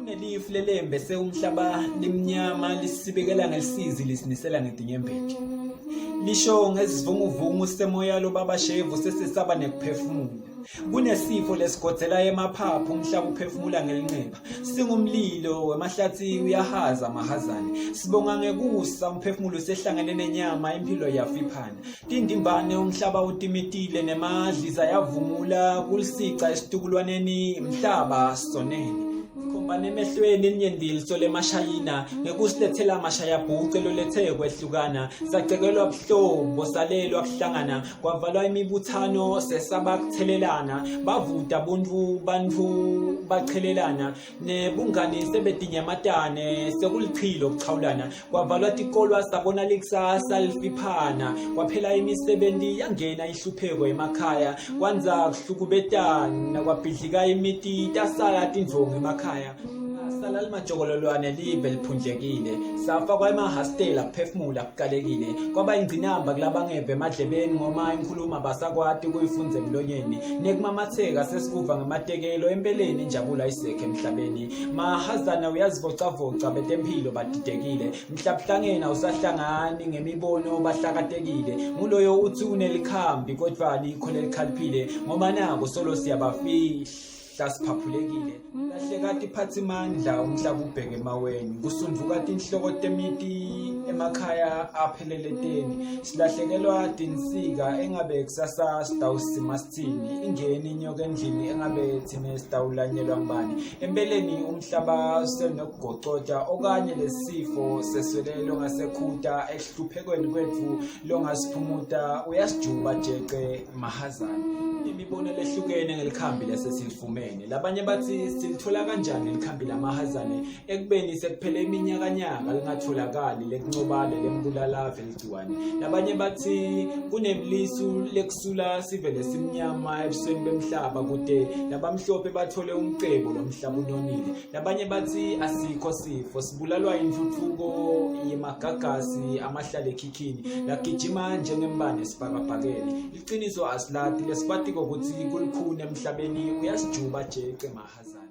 Kunelifu lelembe seumhlaba limnyama lisibekela ngelisizi lisinisela ngedinyembeti. Lisho ngezivunguvungu semoya lobabashevu sesesaba nekuphefumula. Kunesifo lesigodzela emaphaphu umhlaba uphefumula ngelinqeba. Singumlilo wemahlathi uyahaza mahazane. Sibonga ngekusa umphefumulo sehlangene nenyama impilo yafiphana. Tindimbane umhlaba utimitile nemadliza yavungula kulisica esitukulwaneni umhlaba sonene. Khombane emehlweni elinyendili sole mashayina ngekusilethela amashayabhuce lolethe kwehlukana sacekelwa buhlobo salelwa kuhlangana kwavalwa imibuthano sesaba kuthelelana bavuta bantfu bachelelana nebungani sebedinyamatane sekulichilo kuchawulana kwavalwa tikolwa sabona likusasa lifiphana kwaphela imisebenti yangena ihlupheko emakhaya kwanza kuhlukubetana kwabhidlika imiti tasala tindvongo emakhaya. Sala limajokololwane live liphundlekile safakwa emahostela kuphefumula kuqalekile kwaba ingcinamba kulabangeve emadlebeni ngoma inkhuluma basakwati kuyifundza emlonyeni nekumamatheka sesikuva ngematekelo empeleni injabula isekhe emhlabeni mahazana uyazivocavoca betemphilo badidekile mhlabhlangena usahlangani ngemibono bahlakatekile nguloyo uthi unelikhambi kodwa alikho lelikhaliphile ngoba nako solo siyabafihla siphaphulekile lahlekati phatsimandla umhlaba ubheke emaweni kusundvuka tinhloko temiti emakhaya apheleleleni silahlekelwa tinsika engabe kusasa sitawusima sithini ingeni inyoka endlini engabe thine sitawulanyelwa ngubani empeleni umhlaba senokugocota okanye lesifo seswelelo ngasekhuta ehluphekweni kwethu longasiphumuta uyasijuba jeqe mahazana. Imibono lehlukene ngelikhambi lesesilifumene labanye bathi silithola kanjani ilikhambi lamahazane ekubeni sekuphele iminyakanyaka lingatholakali lekuncobale lembulalave ligciwane labanye bathi kunemlisu lekusula sivele simnyama ebusweni bemhlaba kude labamhlophe bathole umcebo lomhlaba unonile labanye bathi asikho sifo sibulalwa intuthuko yemagagasi amahlale ekhikhini lagijima njengembane sibhakabhakele iqiniso asilati lesibati ukuthi kulikhune emhlabeni uyasijuba jeqe mahazana.